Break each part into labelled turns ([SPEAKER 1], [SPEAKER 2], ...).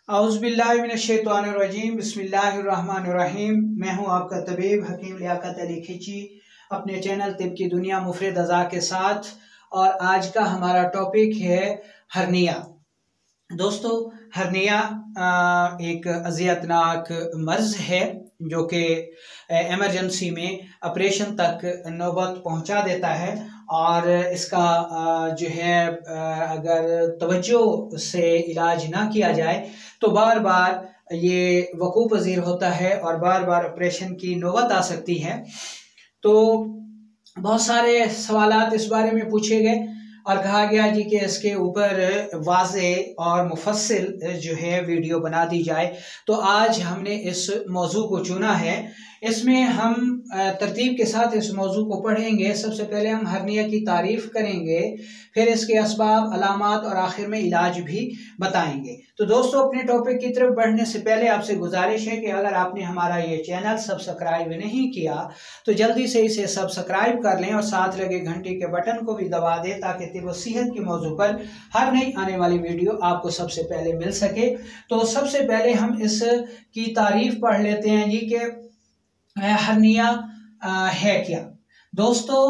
[SPEAKER 1] औज़ुबिल्लाहिमिनश्शैतानिर्रजीम बिस्मिल्लाहिर्रहमानिर्रहीम। मैं हूं आपका तबीब हकीम लियाकत अली खिची अपने चैनल तिब की दुनिया मुफरद अज़ा के साथ। और आज का हमारा टॉपिक है हर्निया। दोस्तों, हर्निया एक अज़ियतनाक मर्ज़ है जो कि एमरजेंसी में ऑपरेशन तक नौबत पहुंचा देता है। और इसका जो है अगर तवज्जो से इलाज ना किया जाए तो बार बार ये वकूअ पज़ीर होता है और बार बार ऑपरेशन की नौबत आ सकती है। तो बहुत सारे सवालात इस बारे में पूछे गए और कहा गया जी कि इसके ऊपर वाज़े और मुफस्सिल जो है वीडियो बना दी जाए। तो आज हमने इस मौजू को चुना है। इसमें हम तरतीब के साथ इस मौजू को पढ़ेंगे। सबसे पहले हम हर्निया की तारीफ़ करेंगे, फिर इसके असबाब, अलामात और आखिर में इलाज भी बताएंगे। तो दोस्तों, अपने टॉपिक की तरफ बढ़ने से पहले आपसे गुजारिश है कि अगर आपने हमारा ये चैनल सब्सक्राइब नहीं किया तो जल्दी से इसे सब्सक्राइब कर लें और साथ लगे घंटी के बटन को भी दबा दें ताकि तिब सेहत के मौजू पर हर नई आने वाली वीडियो आपको सबसे पहले मिल सके। तो सबसे पहले हम इस की तारीफ पढ़ लेते हैं जी कि हर्निया है क्या। दोस्तों,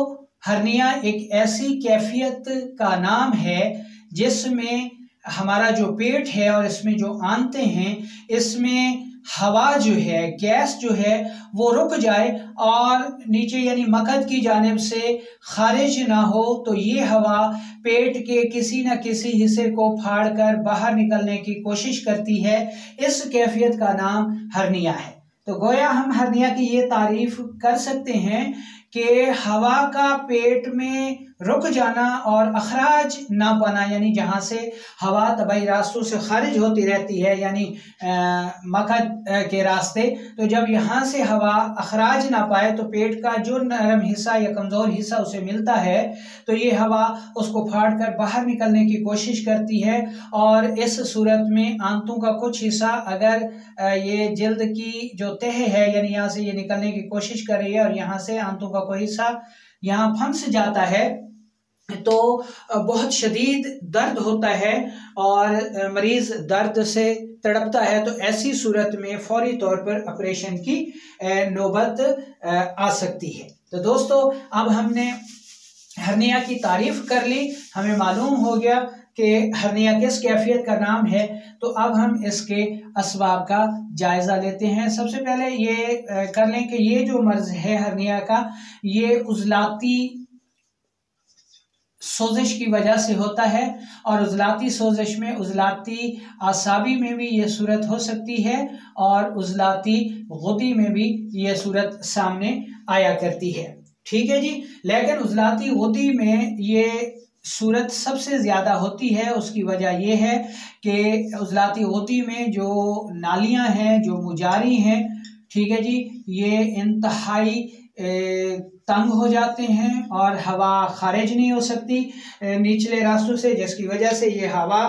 [SPEAKER 1] हर्निया एक ऐसी कैफियत का नाम है जिसमें हमारा जो पेट है और इसमें जो आंतें हैं, इसमें हवा जो है, गैस जो है वो रुक जाए और नीचे यानी मकद की जानिब से खारिज ना हो, तो ये हवा पेट के किसी न किसी हिस्से को फाड़कर बाहर निकलने की कोशिश करती है। इस कैफियत का नाम हर्निया है। तो गोया हम हर्निया की ये तारीफ कर सकते हैं कि हवा का पेट में रुक जाना और अखराज ना पाना, यानी जहाँ से हवा तबाही रास्तों से खारिज होती रहती है यानी मकद के रास्ते, तो जब यहाँ से हवा अखराज ना पाए तो पेट का जो नरम हिस्सा या कमज़ोर हिस्सा उसे मिलता है तो ये हवा उसको फाड़ कर बाहर निकलने की कोशिश करती है। और इस सूरत में आंतों का कुछ हिस्सा अगर ये जल्द की जो तह है यानी यहाँ से ये निकलने की कोशिश कर रही है और यहाँ से आंतों का कोई हिस्सा यहाँ फंस जाता है तो बहुत शदीद दर्द होता है और मरीज दर्द से तड़पता है। तो ऐसी सूरत में फौरी तौर पर ऑपरेशन की नौबत आ सकती है। तो दोस्तों, अब हमने हर्निया की तारीफ कर ली, हमें मालूम हो गया कि हर्निया किस कैफियत का नाम है। तो अब हम इसके असबाब का जायज़ा लेते हैं। सबसे पहले ये कर लें कि ये जो मर्ज़ है हर्निया का, ये उज़लाती सोजिश की वजह से होता है और उज़लाती सोजिश में उज़लाती आसाबी में भी ये सूरत हो सकती है और उज़लाती गुदी में भी ये सूरत सामने आया करती है। ठीक है जी। लेकिन उज़लाती गुदी में ये सूरत सबसे ज़्यादा होती है। उसकी वजह यह है कि उज़लाती गुदी में जो नालियां हैं, जो मुजारी हैं, ठीक है जी, ये इंतहाई तंग हो जाते हैं और हवा खारिज नहीं हो सकती निचले रास्तों से, जिसकी वजह से ये हवा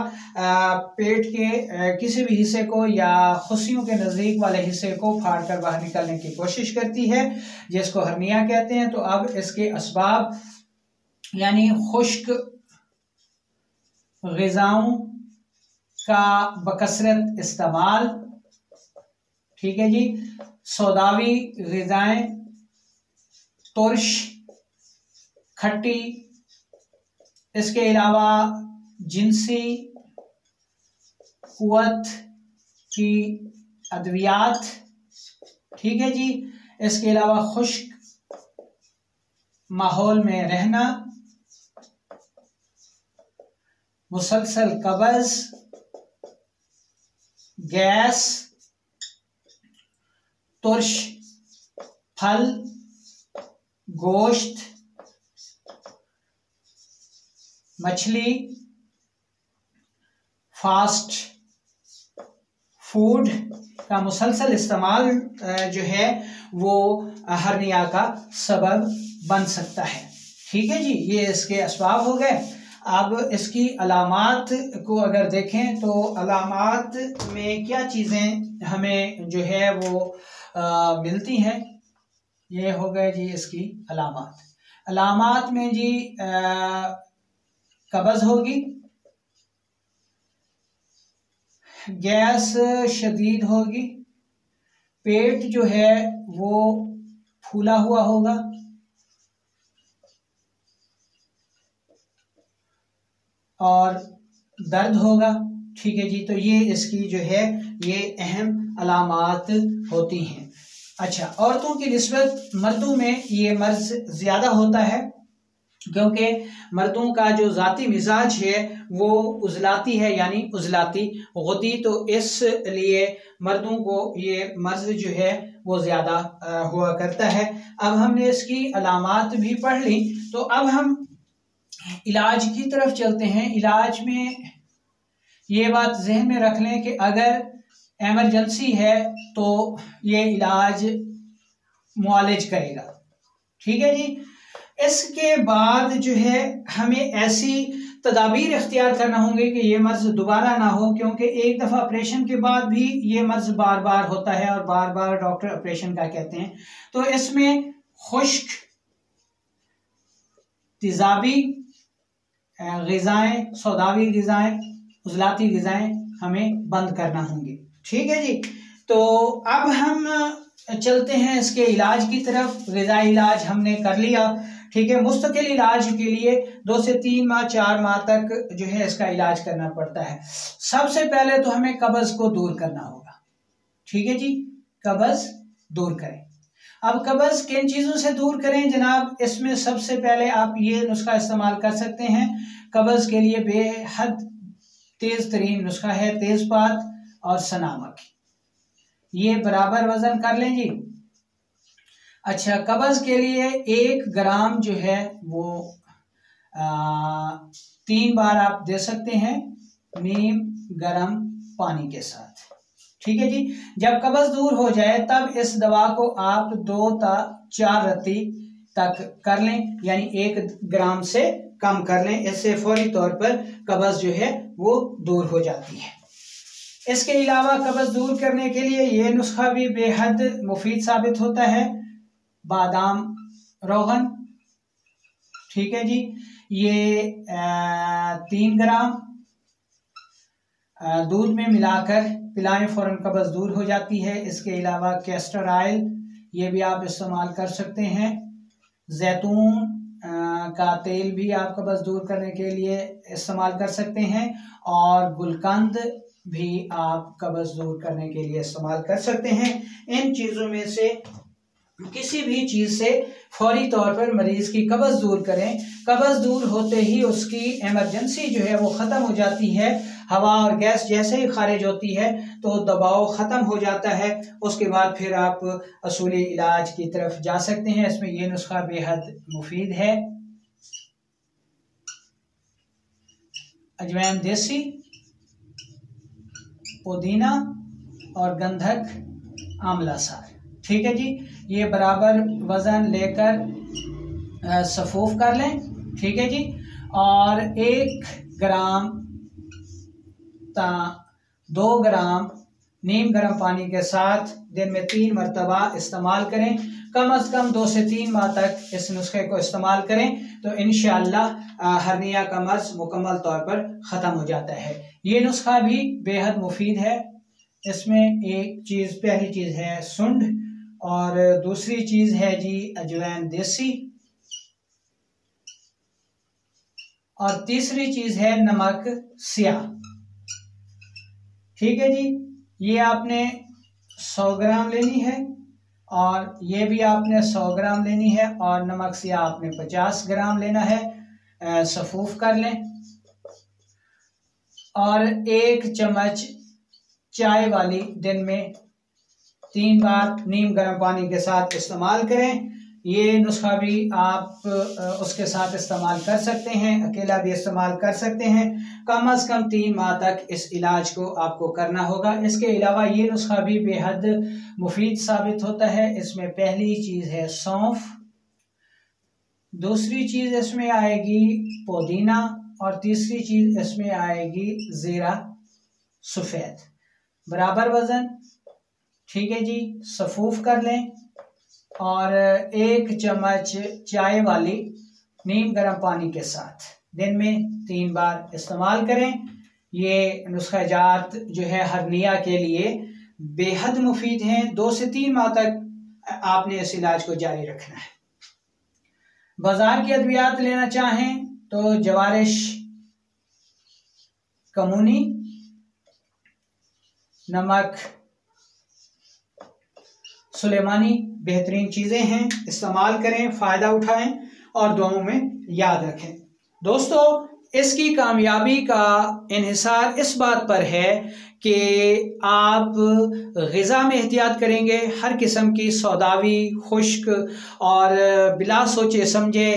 [SPEAKER 1] पेट के किसी भी हिस्से को या खुशियों के नज़दीक वाले हिस्से को फाड़ कर बाहर निकलने की कोशिश करती है, जिसको हर्निया कहते हैं। तो अब इसके असबाब यानी खुश्क ग़िज़ाओं का बकसरत इस्तेमाल, ठीक है जी, सौदावी ग़िज़ाएं, तुर्श, खट्टी, इसके अलावा जिनसी कुव्वत की अद्वियात, ठीक है जी, इसके अलावा खुश्क माहौल में रहना, मुसलसल कब्ज़, गैस, तुर्श फल, गोश्त, मछली, फास्ट फूड का मुसलसल इस्तेमाल जो है वो हर्निया का सबब बन सकता है। ठीक है जी, ये इसके असबाब हो गए। अब इसकी अलामात को अगर देखें तो अलामात में क्या चीज़ें हमें जो है वो मिलती हैं, ये हो गए जी इसकी अलामात। अलामात में जी कब्ज़ होगी, गैस शदीद होगी, पेट जो है वो फूला हुआ होगा, और दर्द होगा। ठीक है जी, तो ये इसकी जो है ये अहम अलामात होती हैं। अच्छा, औरतों की निस्बत मर्दों में ये मर्ज ज़्यादा होता है, क्योंकि मर्दों का जो ज़ाती मिजाज है वो उजलाती है, यानी उजलाती होती, तो इसलिए मर्दों को ये मर्ज जो है वो ज़्यादा हुआ करता है। अब हमने इसकी अलामात भी पढ़ ली, तो अब हम इलाज की तरफ चलते हैं। इलाज में ये बात जहन में रख लें कि अगर एमरजेंसी है तो ये इलाज मुआलिज करेगा। ठीक है जी। इसके बाद जो है हमें ऐसी तदाबीर इख्तियार करना होंगे कि ये मर्ज दोबारा ना हो, क्योंकि एक दफ़ा ऑपरेशन के बाद भी ये मर्ज बार बार होता है और बार बार डॉक्टर ऑपरेशन का कहते हैं। तो इसमें खुश्क, तेजाबी ग़िज़ाएं, सौदावी ग़िज़ाएं, उजलाती ग़िज़ाएं हमें बंद करना होंगी। ठीक है जी। तो अब हम चलते हैं इसके इलाज की तरफ। ग़िज़ाई इलाज हमने कर लिया। ठीक है, मुस्तकिल इलाज के लिए 2 से 3 माह 4 माह तक जो है इसका इलाज करना पड़ता है। सबसे पहले तो हमें कब्ज़ को दूर करना होगा। ठीक है जी, कब्ज़ दूर करें। अब कब्ज़ किन चीज़ों से दूर करें जनाब? इसमें सबसे पहले आप ये नुस्खा इस्तेमाल कर सकते हैं। कब्ज़ के लिए बेहद तेज़ तरीन नुस्खा है तेज़पात और सनामक, ये बराबर वज़न कर लें जी। अच्छा, कब्ज़ के लिए 1 ग्राम जो है वो 3 बार आप दे सकते हैं नीम गर्म पानी के साथ। ठीक है जी। जब कब्ज़ दूर हो जाए तब इस दवा को आप 2 से 4 रत्ती तक कर लें, यानी 1 ग्राम से कम कर लें। इससे फौरी तौर पर कब्ज़ जो है वो दूर हो जाती है। इसके अलावा कब्ज़ दूर करने के लिए ये नुस्खा भी बेहद मुफीद साबित होता है। बादाम रोगन, ठीक है जी, ये 3 ग्राम दूध में मिलाकर पिलाएं, फ़ौरन कब्ज़ दूर हो जाती है। इसके अलावा कैस्टर ऑयल, ये भी आप इस्तेमाल कर सकते हैं। जैतून का तेल भी आप कब्ज़ दूर करने के लिए इस्तेमाल कर सकते हैं, और गुलकंद भी आप कब्ज़ दूर करने के लिए इस्तेमाल कर सकते हैं। इन चीज़ों में से किसी भी चीज़ से फौरी तौर पर मरीज़ की कब्ज़ दूर करें। कब्ज़ दूर होते ही उसकी इमरजेंसी जो है वो ख़त्म हो जाती है। हवा और गैस जैसे ही खारिज होती है तो दबाव ख़त्म हो जाता है। उसके बाद फिर आप असूली इलाज की तरफ जा सकते हैं। इसमें यह नुस्खा बेहद मुफीद है। अजवाइन देसी, पुदीना और गंधक आंवला सार, ठीक है जी, ये बराबर वज़न लेकर सफूफ कर लें। ठीक है जी। और 1 ग्राम 2 ग्राम नीम गर्म पानी के साथ दिन में 3 मरतबा इस्तेमाल करें। कम अज़ कम 2 से 3 माह तक इस नुस्खे को इस्तेमाल करें तो इंशाअल्लाह हर्निया का मर्ज मुकम्मल तौर पर ख़त्म हो जाता है। ये नुस्खा भी बेहद मुफीद है। इसमें एक चीज़, पहली चीज़ है सुंड, और दूसरी चीज़ है जी अजवाइन देसी, और तीसरी चीज़ है नमक स्याह। ठीक है जी। ये आपने 100 ग्राम लेनी है, और ये भी आपने 100 ग्राम लेनी है, और नमक स्याह आपने 50 ग्राम लेना है। सफूफ कर लें, और 1 चम्मच चाय वाली दिन में 3 बार नीम गर्म पानी के साथ इस्तेमाल करें। ये नुस्खा भी आप उसके साथ इस्तेमाल कर सकते हैं, अकेला भी इस्तेमाल कर सकते हैं। कम अज़ कम 3 माह तक इस इलाज को आपको करना होगा। इसके अलावा ये नुस्खा भी बेहद मुफीद साबित होता है। इसमें पहली चीज़ है सौंफ, दूसरी चीज़ इसमें आएगी पुदीना, और तीसरी चीज़ इसमें आएगी ज़ीरा सफ़ेद, बराबर वज़न। ठीक है जी। सफूफ कर लें, और 1 चम्मच चाय वाली नीम गर्म पानी के साथ दिन में 3 बार इस्तेमाल करें। ये नुस्खा जात जो है हर्निया के लिए बेहद मुफीद हैं। 2 से 3 माह तक आपने इस इलाज को जारी रखना है। बाजार की अद्वियात लेना चाहें तो जवारिश, कमूनी, नमक, सुलेमानी बेहतरीन चीज़ें हैं, इस्तेमाल करें, फ़ायदा उठाएं और दुआओं में याद रखें। दोस्तों, इसकी कामयाबी का इन्हिसार इस बात पर है कि आप ग़िज़ा में एहतियात करेंगे, हर किस्म की सौदावी, खुश्क और बिला सोचे समझे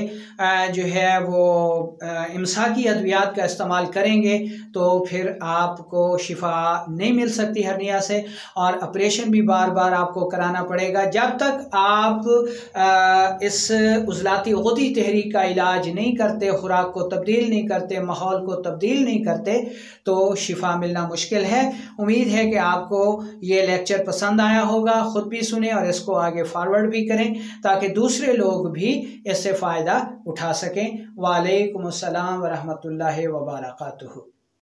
[SPEAKER 1] जो है वो इमसाकी अद्वियात का इस्तेमाल करेंगे तो फिर आपको शिफा नहीं मिल सकती हर्निया से, और ऑपरेशन भी बार बार आपको कराना पड़ेगा। जब तक आप इस उज़लाती ग़ुदी तहरीक का इलाज नहीं करते, खुराक को तब्दील नहीं करते, माहौल को तब्दील नहीं करते, तो शिफा मिलना मुश्किल है। उम्मीद है कि आपको ये लेक्चर पसंद आया होगा। ख़ुद भी सुने और इसको आगे फॉरवर्ड भी करें ताकि दूसरे लोग भी इससे फ़ायदा उठा सकें। वालेकुम अस्सलाम व रहमतुल्लाहि व बरकातुहू।